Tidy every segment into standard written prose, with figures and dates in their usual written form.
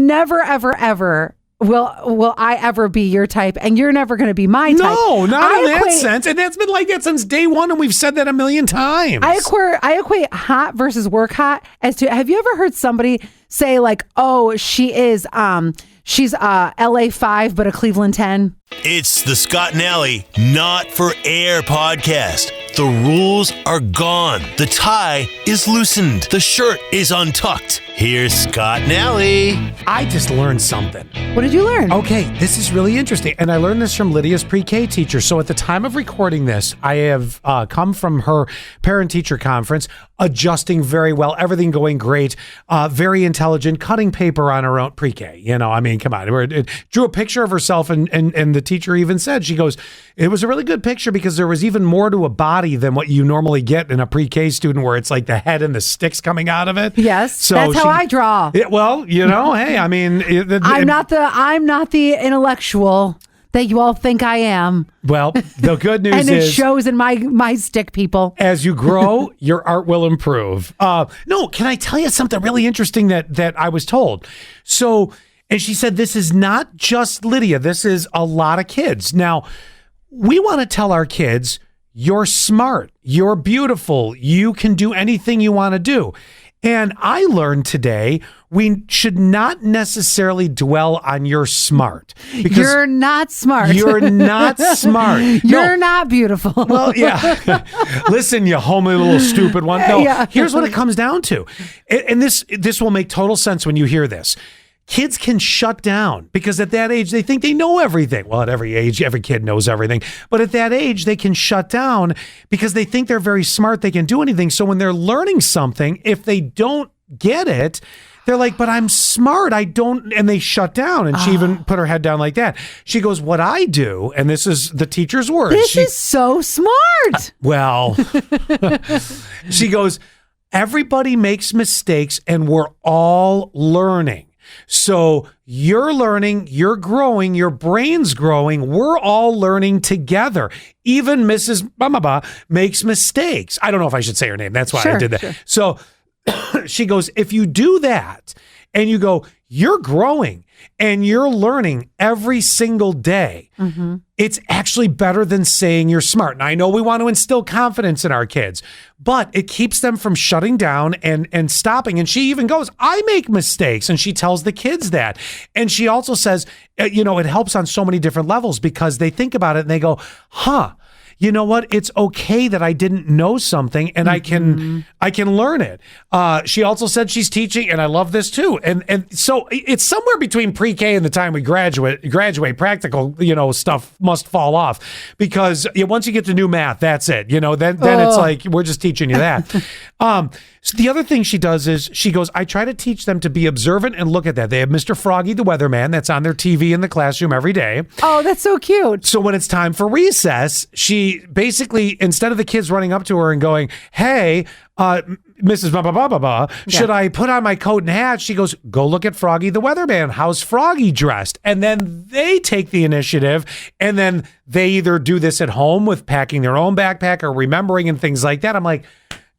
never, ever, ever will I ever be your type, and you're never going to be my type. No, not in that sense. And that's been like that since day one, and we've said that a million times. I equate hot versus work hot as to, have you ever heard somebody say like, oh, she's LA 5 but a Cleveland 10? It's the Scott and Alley Not for Air podcast. The rules are gone. The tie is loosened. The shirt is untucked. Here's Scott and Alley. I just learned something. What did you learn? Okay, this is really interesting. And I learned this from Lydia's pre-K teacher. So at the time of recording this, I have come from her parent-teacher conference, adjusting very well, everything going great, very intelligent, cutting paper on her own pre-K. You know, I mean, come on. It drew a picture of herself, and the teacher even said, she goes, it was a really good picture because there was even more to a body than what you normally get in a pre-K student, where it's like the head and the sticks coming out of it. Yes, so that's how I draw. Well, you know, hey, I mean, I'm not the intellectual that you all think I am. Well, the good news and it is, shows in my stick, people. As you grow, your art will improve. No, can I tell you something really interesting that I was told? So, and she said, this is not just Lydia. This is a lot of kids. Now, we want to tell our kids, you're smart, you're beautiful, you can do anything you want to do. And I learned today, we should not necessarily dwell on you're smart. Because you're not smart. You're not smart. You're not beautiful. Well, yeah. Listen, you homely little stupid one. No, yeah. Here's what it comes down to. And this will make total sense when you hear this. Kids can shut down because at that age, they think they know everything. Well, at every age, every kid knows everything. But at that age, they can shut down because they think they're very smart. They can do anything. So when they're learning something, if they don't get it, they're like, but I'm smart. I don't. And they shut down. And she even put her head down like that. She goes, what I do, and this is the teacher's words. This is so smart. Well, she goes, everybody makes mistakes and we're all learning. So you're learning, you're growing, your brain's growing. We're all learning together. Even Mrs. Bamaba makes mistakes. I don't know if I should say her name. That's why I did that. Sure. So she goes, if you do that and you go, you're growing and you're learning every single day, it's actually better than saying you're smart. And I know we want to instill confidence in our kids, but it keeps them from shutting down and stopping. And she even goes, I make mistakes. And she tells the kids that. And she also says, you know, it helps on so many different levels because they think about it and they go, you know what? It's okay that I didn't know something and I can learn it. She also said she's teaching, and I love this too. And so it's somewhere between pre-K and the time we graduate, practical, you know, stuff must fall off because once you get to new math, that's it. You know, then it's like, we're just teaching you that. So the other thing she does is she goes, I try to teach them to be observant and look at that. They have Mr. Froggy the Weatherman that's on their TV in the classroom every day. Oh, that's so cute. So when it's time for recess, she basically, instead of the kids running up to her and going, hey, Mrs. Should I put on my coat and hat? She goes, go look at Froggy the Weatherman. How's Froggy dressed? And then they take the initiative, and then they either do this at home with packing their own backpack or remembering and things like that. I'm like,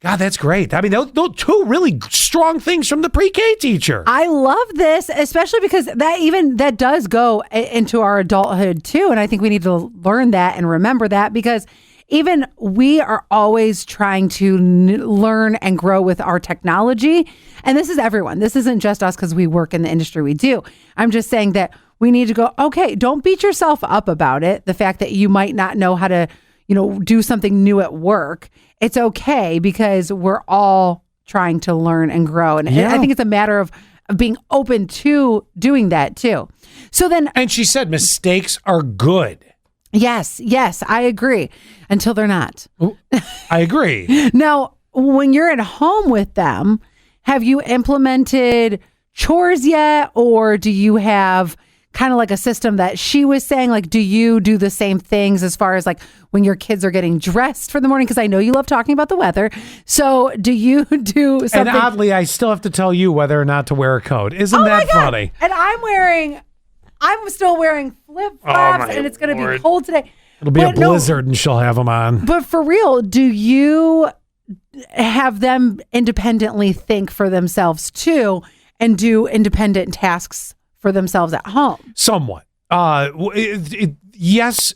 God, that's great. I mean, those two really strong things from the pre-K teacher. I love this, especially because that does go into our adulthood too. And I think we need to learn that and remember that, because even we are always trying to learn and grow with our technology. And this is everyone. This isn't just us because we work in the industry we do. I'm just saying that we need to go, okay, don't beat yourself up about it. The fact that you might not know how to, you know, do something new at work. It's okay because we're all trying to learn and grow. And I think it's a matter of being open to doing that too. So then. And she said mistakes are good. Yes, I agree. Until they're not. I agree. Now, when you're at home with them, have you implemented chores yet? Or do you have kind of like a system that she was saying, like, do you do the same things as far as like when your kids are getting dressed for the morning? Because I know you love talking about the weather. So do you do something? And oddly, I still have to tell you whether or not to wear a coat. Isn't that funny? And I'm still wearing flip-flops, and it's going to be cold today. It'll be a blizzard and she'll have them on. But for real, do you have them independently think for themselves too and do independent tasks for themselves at home. Somewhat. Yes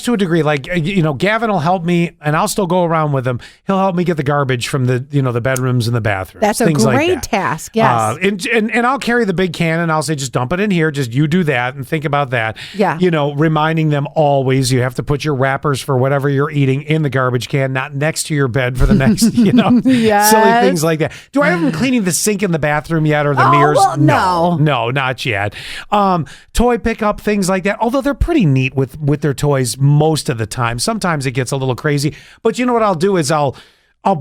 to a degree. Like, Gavin will help me, and I'll still go around with him. He'll help me get the garbage from the the bedrooms and the bathrooms. That's a things like great that. task. Yes. And I'll carry the big can, and I'll say, just dump it in here. Just you do that and think about that. Yeah. Reminding them always you have to put your wrappers for whatever you're eating in the garbage can, not next to your bed for the next, Yes. silly things like that. Do I have them cleaning the sink in the bathroom yet, or the mirrors? Well, No, not yet. Toy pickup, things like that. Although they're pretty neat with their toys most of the time. Sometimes it gets a little crazy, but you know what I'll do is I'll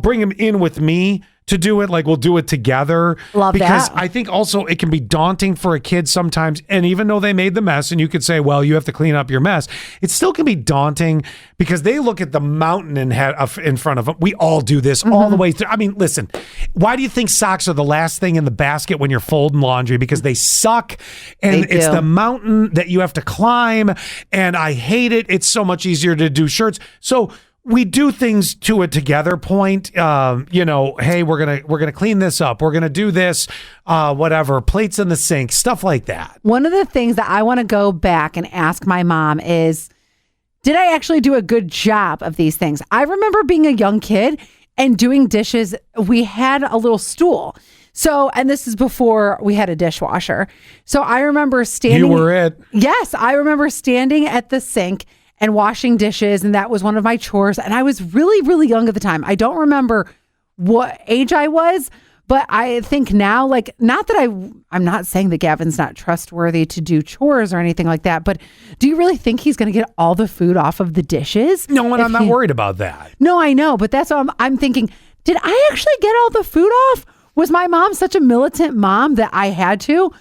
bring them in with me to do it. Like, we'll do it together. Love because that. I think also it can be daunting for a kid sometimes. And even though they made the mess and you could say, well, you have to clean up your mess, it still can be daunting because they look at the mountain in front of them. We all do this all the way through. I mean, listen, why do you think socks are the last thing in the basket when you're folding laundry? Because they suck and They it's do. the mountain that you have to climb. And I hate it. It's so much easier to do shirts. So we do things to a together point. Hey, we're gonna clean this up. We're gonna do this. Whatever, plates in the sink, stuff like that. One of the things that I want to go back and ask my mom is, did I actually do a good job of these things? I remember being a young kid and doing dishes. We had a little stool. So, and this is before we had a dishwasher. So I remember standing. You were it. Yes, I remember standing at the sink and washing dishes, and that was one of my chores. And I was really, really young at the time. I don't remember what age I was, but I think now, like, not that I'm not saying that Gavin's not trustworthy to do chores or anything like that, but do you really think he's going to get all the food off of the dishes? No, and I'm not worried about that. No, I know, but that's what I'm thinking. Did I actually get all the food off? Was my mom such a militant mom that I had to?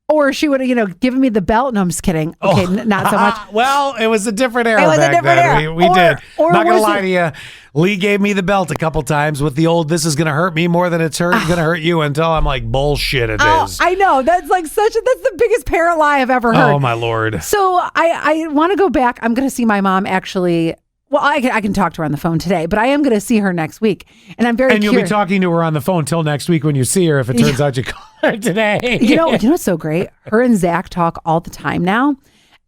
Or she would have, given me the belt. No, I'm just kidding. Okay, not so much. Well, it was a different era It was a back different then. era. We Or- did. or Not going to was lie it- to you. Lee gave me the belt a couple times with the old, this is going to hurt me more than it's going to hurt you, until I'm like, bullshit, it Oh, is. I know. That's that's the biggest parent lie I've ever heard. Oh, my Lord. So I want to go back. I'm going to see my mom actually. Well, I can talk to her on the phone today, but I am going to see her next week. And I'm very And you'll be curious. talking to her on the phone till next week when you see her, if it turns out you call her today. You know what's so great? Her and Zach talk all the time now.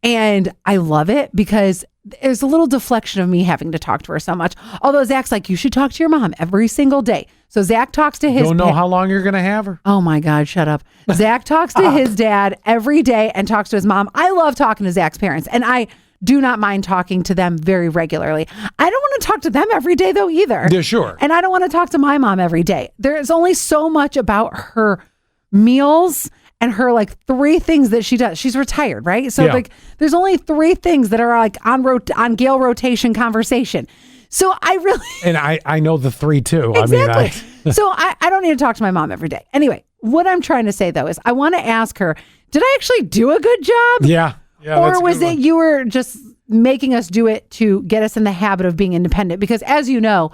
And I love it because there's a little deflection of me having to talk to her so much. Although Zach's like, you should talk to your mom every single day. So Zach talks to his Don't know how long you're going to have her. Oh my God, shut up. Zach talks to his dad every day and talks to his mom. I love talking to Zach's parents, and I do not mind talking to them very regularly. I don't want to talk to them every day though either. Yeah, sure. And I don't want to talk to my mom every day. There's only so much about her meals and her like 3 things that she does. She's retired, right? So Yeah. like there's only 3 things that are like on Gale rotation conversation. So I really And I know the 3 too. Exactly. So I don't need to talk to my mom every day. Anyway, what I'm trying to say though is I want to ask her, did I actually do a good job? Yeah. that's Or a was good it one. you were just making us do it to get us in the habit of being independent? Because as you know,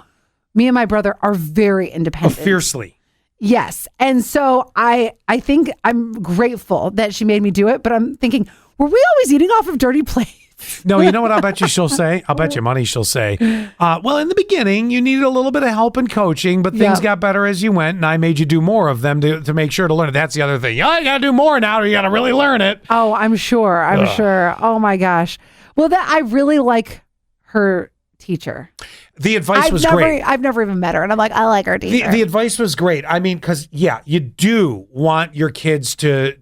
me and my brother are very independent. Fiercely. Yes. And so I think I'm grateful that she made me do it, but I'm thinking, were we always eating off of dirty plates? No, you know what I'll bet you she'll say? I'll bet you money she'll say, well, in the beginning, you needed a little bit of help and coaching, but things Yeah. got better as you went, and I made you do more of them to make sure to learn it. That's the other thing. You got to do more now, or you got to really learn it. Oh, I'm sure. I'm sure. Oh my gosh. Well, that I really like her teacher. The advice was great. I've never even met her, and I'm like, I like her teacher. The advice was great. I mean, because you do want your kids to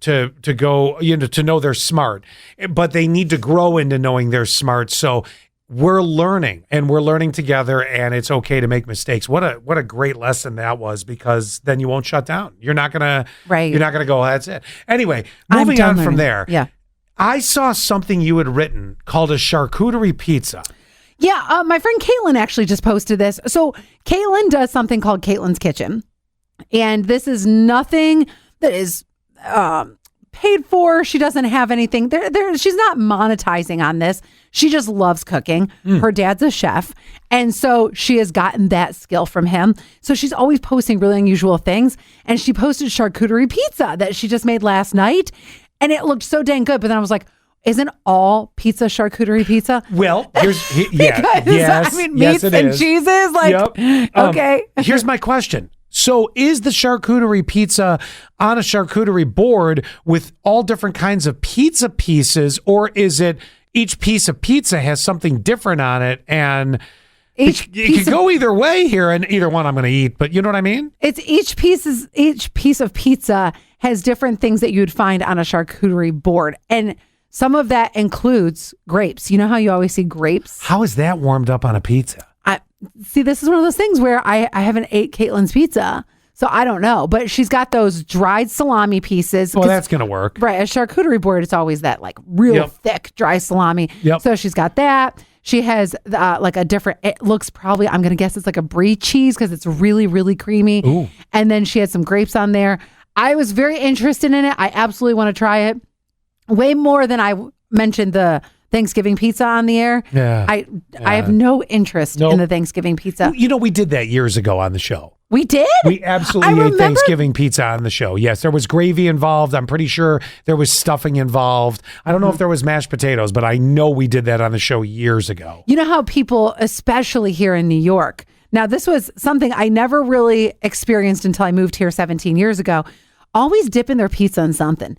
go, to know they're smart, but they need to grow into knowing they're smart. So we're learning, and we're learning together, and it's okay to make mistakes. What a great lesson that was, because then you won't shut down. You're not gonna Right. You're not gonna go. That's it. Anyway, I'm moving done on from learning. there. Yeah. I saw something you had written called a charcuterie pizza. Yeah, my friend Caitlin actually just posted this. So Caitlin does something called Caitlin's Kitchen. And this is nothing that is paid for. She doesn't have anything. She's not monetizing on this. She just loves cooking. Her dad's a chef. And so she has gotten that skill from him. So she's always posting really unusual things. And she posted charcuterie pizza that she just made last night. And it looked so dang good. But then I was like, isn't all pizza charcuterie pizza? Well, Because, yes, I mean, yes, meats it and is. cheeses. Like, Yep. okay. Here's my question. So is the charcuterie pizza on a charcuterie board with all different kinds of pizza pieces, or is it each piece of pizza has something different on it, and it could go either way here, and either one I'm going to eat, but you know what I mean? It's each piece of pizza has different things that you'd find on a charcuterie board, and some of that includes grapes. You know how you always see grapes? How is that warmed up on a pizza? See, this is one of those things where I haven't ate Caitlin's pizza, so I don't know. But she's got those dried salami pieces. Well, that's going to work. Right. A charcuterie board, it's always that like real thick dry salami. Yep. So she's got that. She has like a different, it looks probably, I'm going to guess it's like a brie cheese because it's really, really creamy. Ooh. And then she had some grapes on there. I was very interested in it. I absolutely want to try it. Way more than I mentioned the Thanksgiving pizza on the air. Yeah. I have no interest in the Thanksgiving pizza. You know, we did that years ago on the show. We did? We absolutely ate Thanksgiving pizza on the show. Yes, there was gravy involved. I'm pretty sure there was stuffing involved. I don't know if there was mashed potatoes, but I know we did that on the show years ago. You know how people, especially here in New York, now this was something I never really experienced until I moved here 17 years ago, always dipping their pizza in something.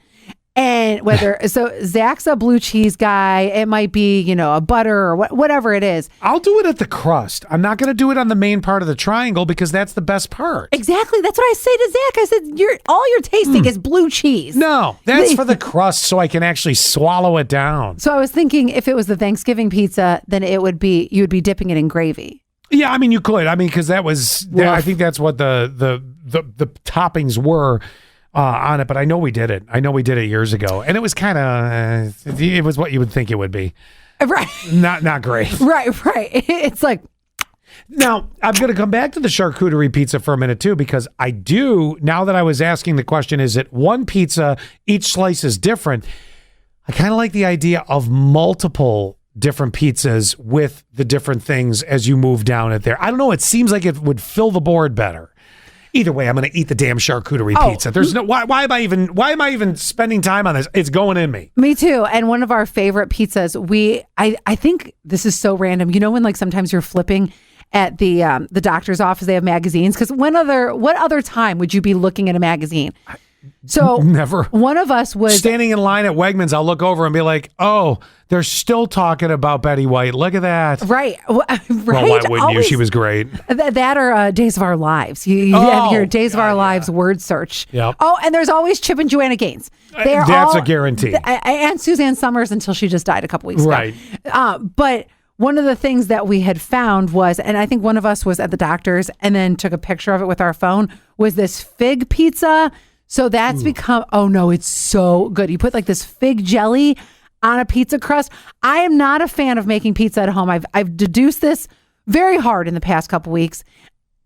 And so Zach's a blue cheese guy. It might be, you know, a butter or whatever it is. I'll do it at the crust. I'm not going to do it on the main part of the triangle because that's the best part. Exactly. That's what I say to Zach. I said, all you're tasting is blue cheese. No, that's for the crust so I can actually swallow it down. So I was thinking if it was the Thanksgiving pizza, then you would be dipping it in gravy. Yeah, I mean, you could. I mean, because I think that's what the toppings were. On it, but I know we did it. I know we did it years ago, and it was kind of it was what you would think it would be, right? Not great, right. It's like now I'm going to come back to the charcuterie pizza for a minute too, because I do now that I was asking the question, is it one pizza, each slice is different? I kind of like the idea of multiple different pizzas with the different things as you move down it there. I don't know. It seems like it would fill the board better. Either way, I'm going to eat the damn charcuterie pizza. There's no why am I even spending time on this? It's going in me. Me too. And one of our favorite pizzas, I think this is so random. You know when like sometimes you're flipping at the doctor's office, they have magazines, because what other time would you be looking at a magazine? So never. One of us was standing in line at Wegmans. I'll look over and be like, "Oh, they're still talking about Betty White. Look at that." Right. Well, why wouldn't you? She was great. That or Days of Our Lives. You have your Days of Our Lives word search. Yep. Oh, and there's always Chip and Joanna Gaines. That's a guarantee. And Suzanne Summers until she just died a couple weeks ago. Right. But one of the things that we had found was, and I think one of us was at the doctor's and then took a picture of it with our phone, was this fig pizza. So that's become, oh no, it's so good. You put like this fig jelly on a pizza crust. I am not a fan of making pizza at home. I've deduced this very hard in the past couple weeks,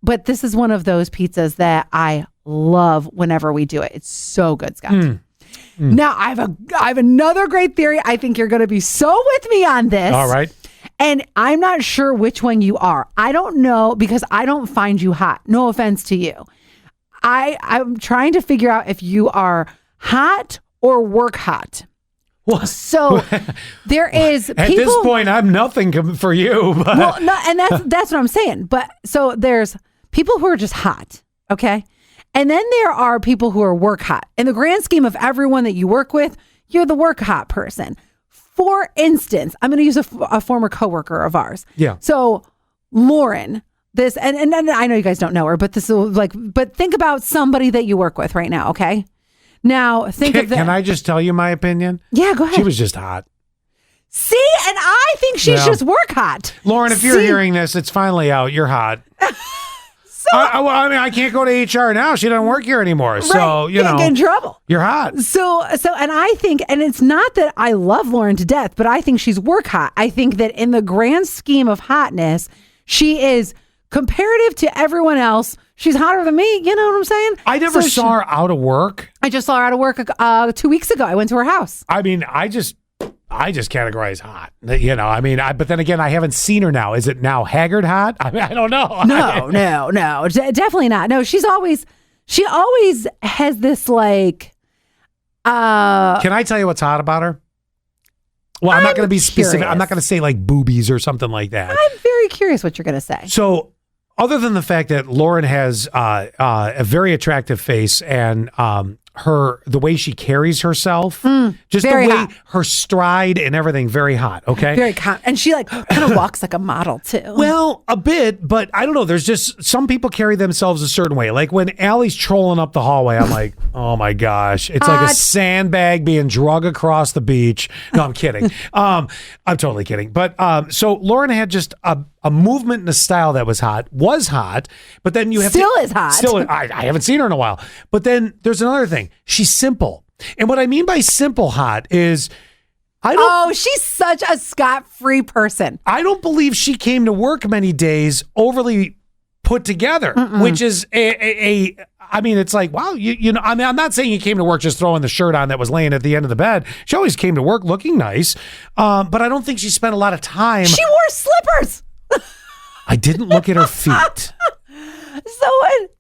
but this is one of those pizzas that I love whenever we do it. It's so good, Scott. Now I have another great theory. I think you're going to be so with me on this. All right. And I'm not sure which one you are. I don't know because I don't find you hot. No offense to you. I'm trying to figure out if you are hot or work hot. Well, so there is people, at this point, I'm nothing for you. But. Well, no, and that's what I'm saying. But so there's people who are just hot, okay, and then there are people who are work hot. In the grand scheme of everyone that you work with, you're the work hot person. For instance, I'm going to use a former coworker of ours. Yeah. So Lauren. This and I know you guys don't know her, but but think about somebody that you work with right now, okay? Now think of that. Can I just tell you my opinion? Yeah, go ahead. She was just hot. See, and I think she's just work hot. Lauren, if you're hearing this, it's finally out. You're hot. I mean, I can't go to HR now. She doesn't work here anymore. Right. So, you know. Get in trouble. You're hot. So, and I think, and it's not that I love Lauren to death, but I think she's work hot. I think that in the grand scheme of hotness, she is comparative to everyone else. She's hotter than me. You know what I'm saying? I never saw her out of work. I just saw her out of work 2 weeks ago. I went to her house. I mean, I just categorize hot. You know, I mean, but then again, I haven't seen her now. Is it now haggard hot? I mean, I don't know. No, definitely not. No, she always has this like. Can I tell you what's hot about her? Well, I'm not going to be specific. Curious. I'm not going to say like boobies or something like that. I'm very curious what you're going to say. So other than the fact that Lauren has a very attractive face and the way she carries herself, just the very way hot. her stride and everything, very hot. Okay. Very and she like kind of walks like a model too. Well, a bit, but I don't know. There's just some people carry themselves a certain way. Like when Allie's trolling up the hallway, I'm like, oh my gosh, it's like a sandbag being drug across the beach. No, I'm kidding. I'm totally kidding. But so Lauren had just a movement and a style that was hot, but then you have Still is hot. Still, I haven't seen her in a while. But then there's another thing. She's simple, and what I mean by simple hot is. She's such a Scott-free person. I don't believe she came to work many days overly put together, which is I mean, it's like, wow, you know, I mean, I'm not saying you came to work just throwing the shirt on that was laying at the end of the bed. She always came to work looking nice, but I don't think she spent a lot of time. She wore slippers. I didn't look at her feet.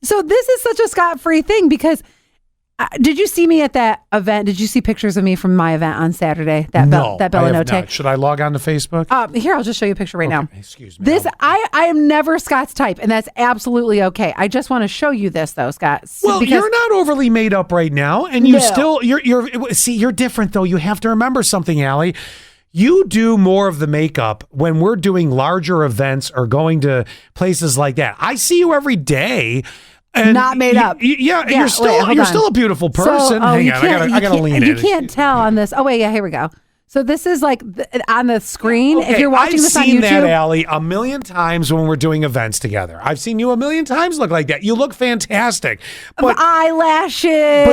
So this is such a Scott-free thing because did you see me at that event? Did you see pictures of me from my event on Saturday? That No, I have Bellanote? not. Should I log on to Facebook? Here, I'll just show you a picture right now. Excuse me. This I am never Scott's type, and that's absolutely okay. I just want to show you this though, Scott. Well, because you're not overly made up right now, and you No. still you're different though. You have to remember something, Allie. You do more of the makeup when we're doing larger events or going to places like that. I see you every day. And Not made up. Yeah, Yeah, you're still wait, hold you're on. still a beautiful person. Hang you on, can't- I gotta lean in. You can't tell on this. Oh wait, yeah, here we go. So this is like on the screen. If you're watching this on I've seen YouTube, that, Allie, a million times when we're doing events together. I've seen you a million times look like that. You look fantastic. But eyelashes,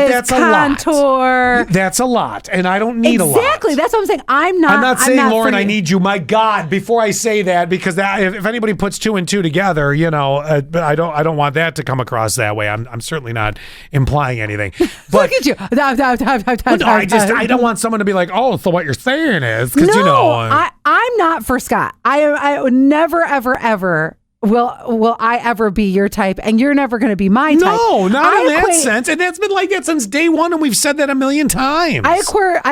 that's a lot. contour. that's a lot, and I don't need a lot. Exactly. That's what I'm saying. I'm not saying, Lauren, for I you. need you. My God, before I say that, because if anybody puts two and two together, you know, I don't want that to come across that way. I'm certainly not implying anything. But Look at you. but no, I don't want someone to be like, oh, so what you're saying is, because No, you know, I'm not for Scott. I would never, ever will I ever be your type, and you're never going to be my type. no, not in that equate- sense, and that's been like that since day one, and we've said that a million times. I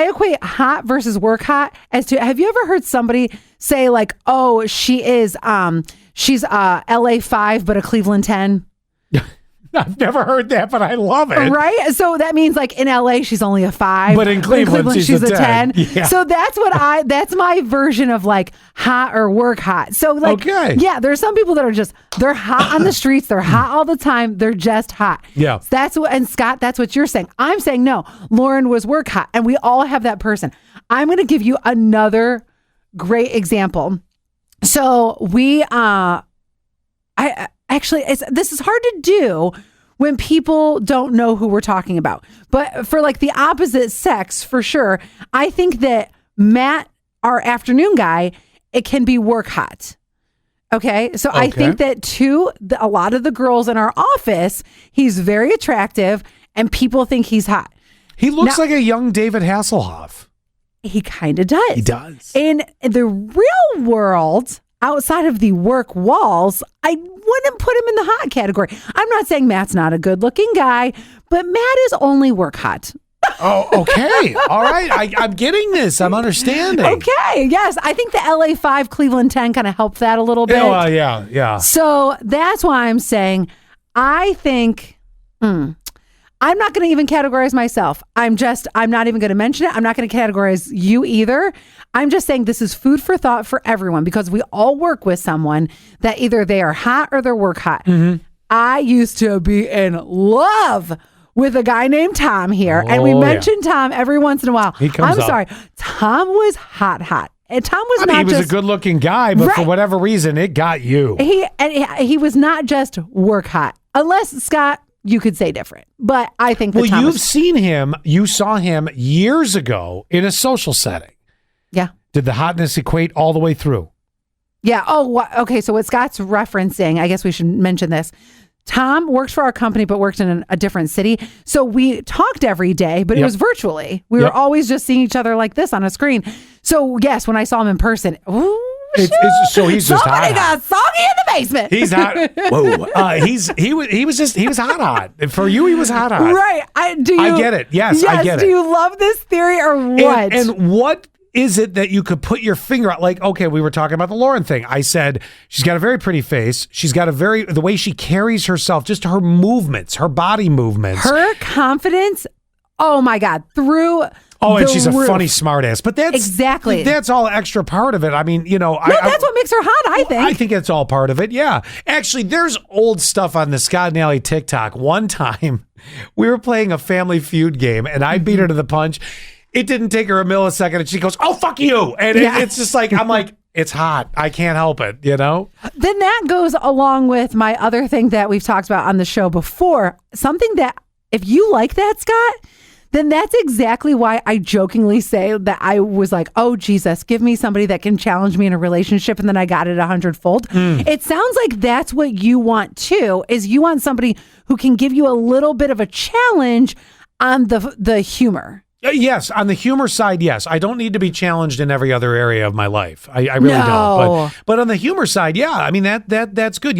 equate hot versus work hot as to, have you ever heard somebody say like, oh, she's LA 5 but a Cleveland 10? I've never heard that, but I love it. Right? So that means like in LA she's only a 5. But in Cleveland, she's a 10. Yeah. So that's that's my version of like hot or work hot. So like yeah, there's some people that are just, they're hot on the streets, they're hot all the time, they're just hot. Yeah. And Scott, that's what you're saying. I'm saying no. Lauren was work hot, and we all have that person. I'm going to give you another great example. So we this is hard to do when people don't know who we're talking about. But for like the opposite sex, for sure, I think that Matt, our afternoon guy, it can be work hot. Okay. So I think that a lot of the girls in our office, he's very attractive and people think he's hot. He looks like a young David Hasselhoff. He kind of does. He does. In the real world, outside of the work walls, I wouldn't put him in the hot category. I'm not saying Matt's not a good looking guy, but Matt is only work hot. Oh, okay. All right. I'm getting this. I'm understanding. Okay. Yes. I think the LA 5 Cleveland 10 kind of helped that a little bit. Yeah, well, yeah. So that's why I'm saying, I think, I'm not going to even categorize myself. I'm not even going to mention it. I'm not going to categorize you either. I'm just saying this is food for thought for everyone, because we all work with someone that either they are hot or they're work hot. Mm-hmm. I used to be in love with a guy named Tom here, and we mention Tom every once in a while. He comes I'm up. sorry. Tom was hot. And Tom was he was a good-looking guy, but for whatever reason, it got you. He was not just work hot, unless Scott, you could say different. But I think that Well, you saw him years ago in a social setting. Yeah. Did the hotness equate all the way through? Yeah. Oh, okay. So what Scott's referencing, I guess we should mention this. Tom works for our company, but worked in a different city. So we talked every day, but it was virtually. We were always just seeing each other like this on a screen. So yes, when I saw him in person, so he's just somebody got soggy in the basement. He's hot. Whoa. He was hot. For you, he was hot. Right. I get it. Yes, I get it. Do you love this theory or what? And what is it that you could put your finger out? Like, okay, we were talking about the Lauren thing. I said, she's got a very pretty face. She's got the way she carries herself, just her movements, her body movements. Her confidence, oh my God, through and she's roof. a funny smartass. But that's all extra part of it. I mean, that's what makes her hot, I think. I think it's all part of it, yeah. Actually, there's old stuff on the Scott and Allie TikTok. One time, we were playing a Family Feud game, and I beat her to the punch. It didn't take her a millisecond, and she goes, "Oh, fuck you!" And it's just like, I'm like, it's hot. I can't help it, Then that goes along with my other thing that we've talked about on the show before. Something that, if you like that, Scott, then that's exactly why I jokingly say that I was like, oh, Jesus, give me somebody that can challenge me in a relationship. And then I got it 100-fold. It sounds like that's what you want too, is you want somebody who can give you a little bit of a challenge on the humor. Yes, on the humor side, yes. I don't need to be challenged in every other area of my life. I really don't. But on the humor side, yeah. I mean, that's good.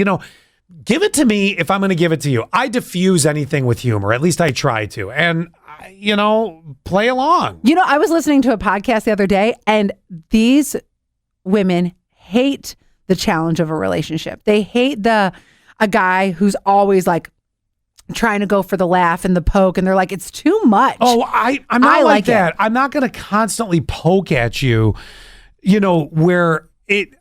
Give it to me if I'm going to give it to you. I diffuse anything with humor. At least I try to. And, play along. I was listening to a podcast the other day, and these women hate the challenge of a relationship. They hate a guy who's always like trying to go for the laugh and the poke, and they're like, it's too much. Oh, I'm not like that. I'm not going to constantly poke at you, where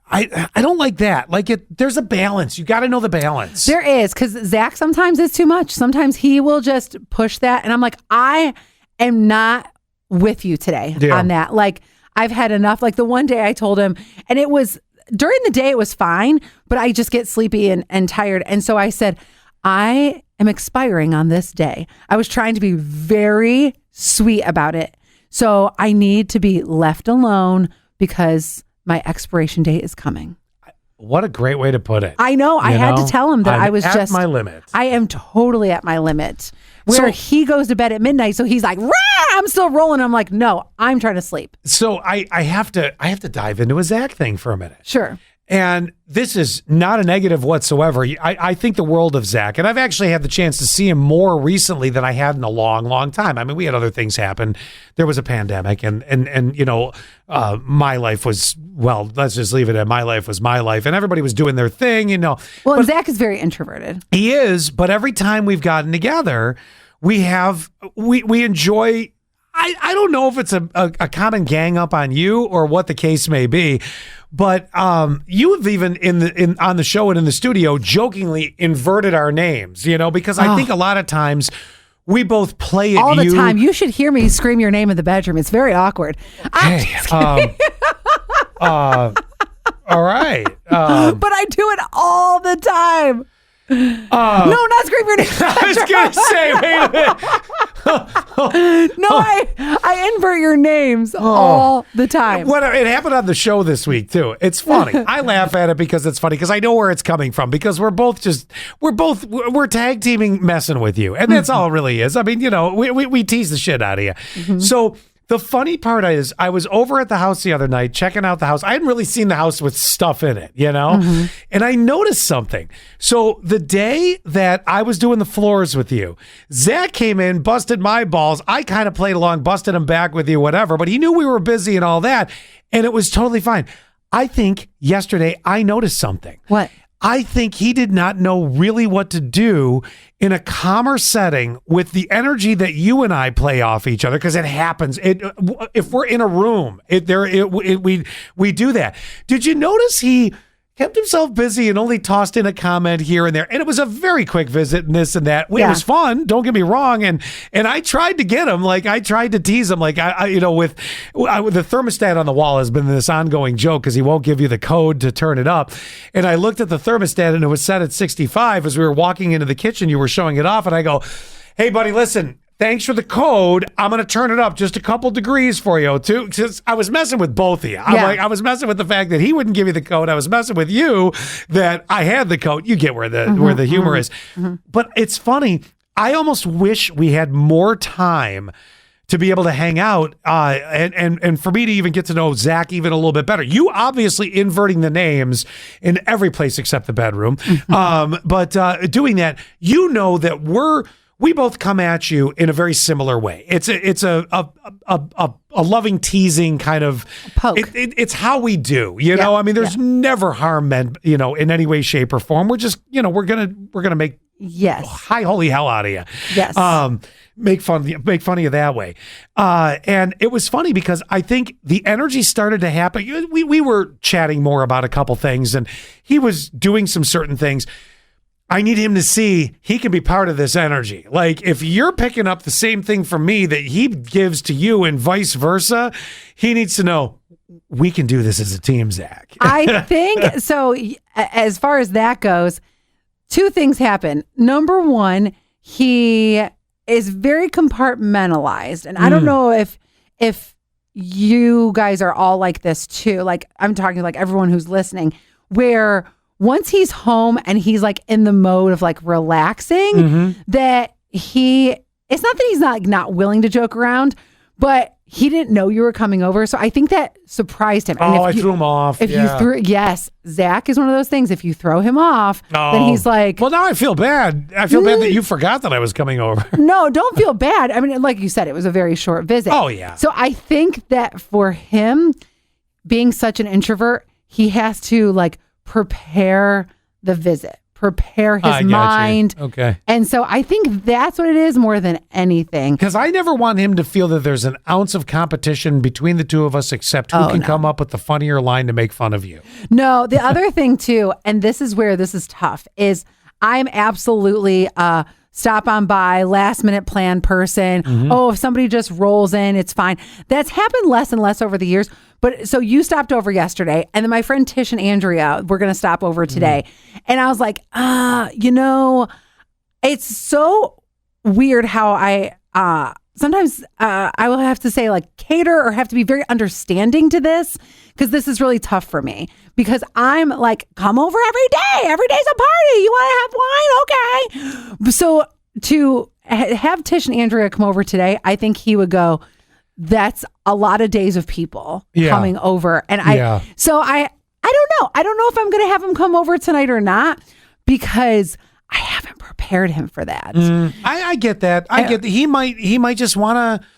I don't like that. Like there's a balance. You got to know the balance. There is, because Zach sometimes is too much. Sometimes he will just push that, and I'm like, I am not with you today on that. Like, I've had enough. Like the one day I told him, and it was during the day, it was fine, but I just get sleepy and tired. And so I said, I am expiring on this day. I was trying to be very sweet about it. So I need to be left alone because my expiration date is coming. What a great way to put it. I know. I had to tell him that I was at my limit. I am totally at my limit. Where he goes to bed at midnight, so he's like, rah! I'm still rolling. I'm like, no, I'm trying to sleep. So I have to dive into a Zach thing for a minute. Sure. And this is not a negative whatsoever. I think the world of Zach, and I've actually had the chance to see him more recently than I had in a long, long time. I mean, we had other things happen. There was a pandemic, and my life was, well, let's just leave it at my life was my life, and everybody was doing their thing, Well, but and Zach is very introverted. He is, but every time we've gotten together, we enjoy. I don't know if it's a common gang up on you or what the case may be, but you have even on the show and in the studio jokingly inverted our names, because I think a lot of times we both play it all the time. You should hear me scream your name in the bedroom. It's very awkward. Hey, all right, but I do it all the time. No, not scream your name. I was gonna say, wait a minute. No, I invert your names all the time. It happened on the show this week too. It's funny. I laugh at it because it's funny because I know where it's coming from because we're tag teaming messing with you, and that's all it really is. I mean, we tease the shit out of you. Mm-hmm. So the funny part is I was over at the house the other night checking out the house. I hadn't really seen the house with stuff in it, Mm-hmm. And I noticed something. So the day that I was doing the floors with you, Zach came in, busted my balls. I kind of played along, busted him back with you, whatever, but he knew we were busy and all that. And it was totally fine. I think yesterday I noticed something. What? I think he did not know really what to do in a calmer setting with the energy that you and I play off each other because it happens. If we're in a room, we do that. Did you notice he kept himself busy and only tossed in a comment here and there? And it was a very quick visit and this and that. It was fun. Don't get me wrong. And I tried to get him, I tried to tease him, with the thermostat on the wall has been this ongoing joke because he won't give you the code to turn it up. And I looked at the thermostat and it was set at 65 as we were walking into the kitchen. You were showing it off and I go, hey buddy, listen, thanks for the code. I'm going to turn it up just a couple degrees for you, too. Because I was messing with both of you. I was messing with the fact that he wouldn't give you the code. I was messing with you that I had the code. You get where the humor is. Mm-hmm. But it's funny. I almost wish we had more time to be able to hang out and for me to even get to know Zach even a little bit better. You obviously inverting the names in every place except the bedroom. But doing that, that we both come at you in a very similar way. It's a loving teasing kind of poke. It's how we do, you know. I mean, there's never harm meant, you know, in any way, shape, or form. We're just, you know, we're gonna make high holy hell out of you. Yes. Make fun of you that way. And it was funny because I think the energy started to happen. We were chatting more about a couple things, and he was doing some certain things. I need him to see he can be part of this energy. Like, if you're picking up the same thing from me that he gives to you and vice versa, he needs to know we can do this as a team, Zach. I think so. As far as that goes, two things happen. Number one, he is very compartmentalized. And I don't know if you guys are all like this too. Like, I'm talking like everyone who's listening, where once he's home and he's like in the mode of like relaxing, that it's not that he's not willing to joke around, but he didn't know you were coming over. So I think that surprised him. I threw him off. Yes, Zach is one of those things. If you throw him off, then he's like, well, now I feel bad. I feel bad that you forgot that I was coming over. No, don't feel bad. I mean, like you said, it was a very short visit. Oh, yeah. So I think that for him, being such an introvert, he has to like prepare the visit, prepare his mind. Okay. And so I think that's what it is more than anything. Because I never want him to feel that there's an ounce of competition between the two of us, except who can come up with the funnier line to make fun of you. No, the other thing too, and this is where this is tough, is I'm absolutely stop on by, last minute plan person. Oh, if somebody just rolls in, it's fine. That's happened less and less over the years. But so you stopped over yesterday, and then my friend Tish and Andrea were going to stop over today. And I was like, you know, it's so weird how I sometimes I will have to say like cater or have to be very understanding to this, because this is really tough for me, because I'm like, come over every day. Every day's a party. You want to have wine? Okay. So to have Tish and Andrea come over today, I think he would go, that's a lot of days of people coming over. And I don't know. I don't know if I'm going to have him come over tonight or not, because I haven't prepared him for that. I get that. I get that. He might just want to,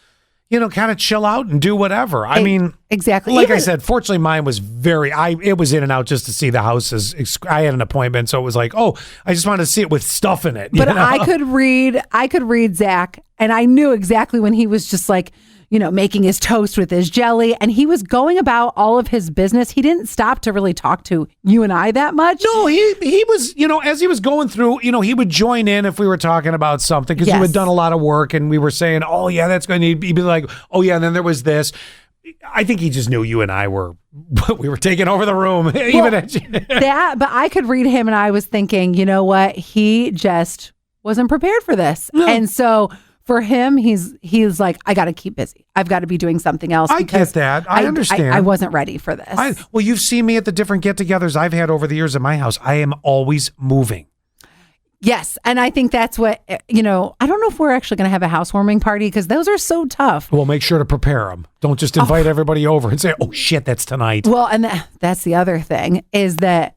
you know, kind of chill out and do whatever. I mean, exactly. Like I said, fortunately mine was it was in and out just to see the houses. I had an appointment, so it was like, oh, I just wanted to see it with stuff in it. But you know? I could read Zach, and I knew exactly when he was just like, you know, making his toast with his jelly, and he was going about all of his business. He didn't stop to really talk to you and I that much. No, he was, you know, as he was going through, you know, he would join in if we were talking about something, because he had done a lot of work, and we were saying, oh yeah, that's going to, he'd be like, oh yeah, and then there was this. I think he just knew you and I were taking over the room. But I could read him, and I was thinking, you know what? He just wasn't prepared for this. No. And so for him, he's like, I got to keep busy. I've got to be doing something else. I get that. I understand. I wasn't ready for this. Well, you've seen me at the different get-togethers I've had over the years at my house. I am always moving. Yes. And I think that's what, you know, I don't know if we're actually going to have a housewarming party, because those are so tough. Well, make sure to prepare them. Don't just invite everybody over and say, oh shit, that's tonight. Well, and that's the other thing, is that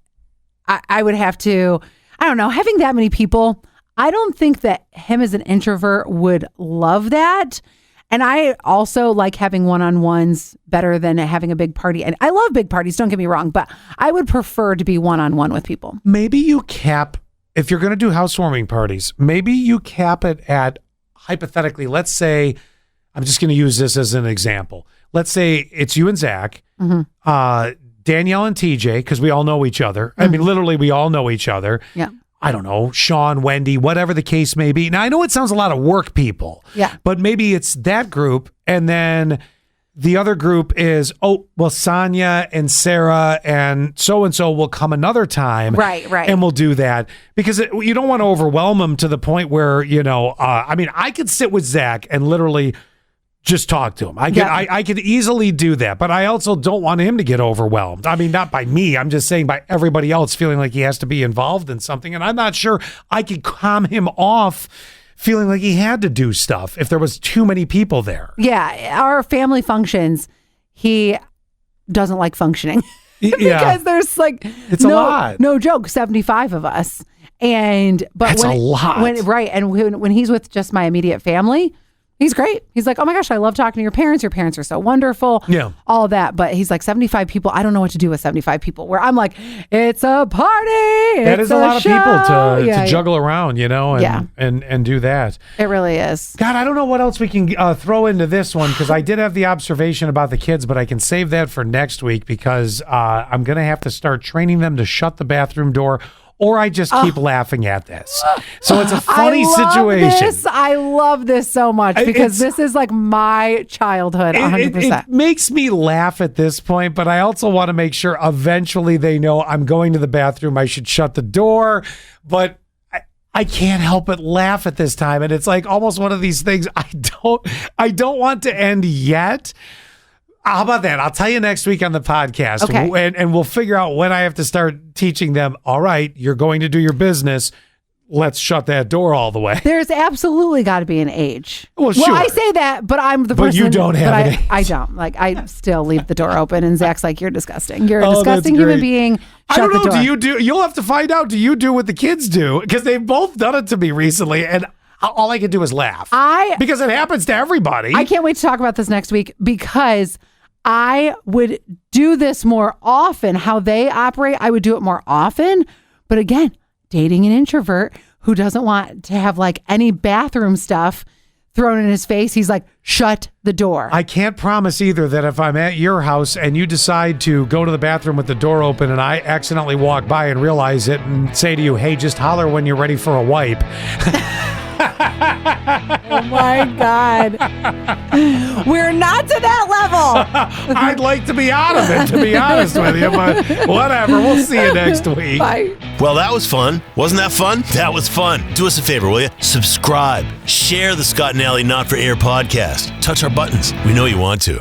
I would have to, I don't know, having that many people, I don't think that him as an introvert would love that. And I also like having one-on-ones better than having a big party. And I love big parties, don't get me wrong, but I would prefer to be one-on-one with people. Maybe you cap, if you're going to do housewarming parties, maybe you cap it at, hypothetically, let's say, I'm just going to use this as an example. Let's say it's you and Zach, Danielle and TJ, because we all know each other. I mean, literally, we all know each other. Yeah. I don't know, Sean, Wendy, whatever the case may be. Now, I know it sounds a lot of work people. Yeah. But maybe it's that group, and then the other group is, Sonia and Sarah and so will come another time. Right. And we'll do that. Because you don't want to overwhelm them to the point where, you know, I mean, I could sit with Zach and literally just talk to him. I could easily do that, but I also don't want him to get overwhelmed. I mean, not by me. I'm just saying by everybody else feeling like he has to be involved in something. And I'm not sure I could calm him off feeling like he had to do stuff if there was too many people there. Yeah. Our family functions, he doesn't like functioning. Yeah. because there's like It's a lot. no joke, 75 of us. And but That's a lot. When he's with just my immediate family, he's great. He's like, oh my gosh, I love talking to your parents. Your parents are so wonderful. Yeah. All of that. But he's like, 75 people. I don't know what to do with 75 people. Where I'm like, it's a party. That is a lot of people to Yeah, juggle around, and, Yeah. and do that. It really is. God, I don't know what else we can throw into this one because I did have the observation about the kids, but I can save that for next week because I'm going to have to start training them to shut the bathroom door, or I just keep laughing at this. So it's a funny situation. I love this so much because this is like my childhood, 100%. It makes me laugh at this point, but I also want to make sure eventually they know I'm going to the bathroom. I should shut the door, but I can't help but laugh at this time. And it's like almost one of these things I don't want to end yet. How about that? I'll tell you next week on the podcast. Okay. And we'll figure out when I have to start teaching them, all right, you're going to do your business. Let's shut that door all the way. There's absolutely got to be an age. Well, sure. I say that, but I'm the But person. you don't have an age. I don't. Like, I still leave the door open, and Zach's like, "You're disgusting. You're a Oh, disgusting that's human great. being." I Shut don't the know. door. You'll have to find out. Do you do what the kids do? Because they've both done it to me recently, and all I can do is laugh. Because it happens to everybody. I can't wait to talk about this next week because I would do this more often. How they operate, I would do it more often. But again, dating an introvert who doesn't want to have like any bathroom stuff thrown in his face, he's like, shut the door. I can't promise either that if I'm at your house and you decide to go to the bathroom with the door open and I accidentally walk by and realize it and say to you, hey, just holler when you're ready for a wipe. Oh my God. We're not to that level. I'd like to be out of it, to be honest with you, but whatever. We'll see you next week. Bye. Well, that was fun. Wasn't that fun? That was fun. Do us a favor, will you? Subscribe. Share the Scott and Alley Not for Air podcast. Touch our buttons. We know you want to.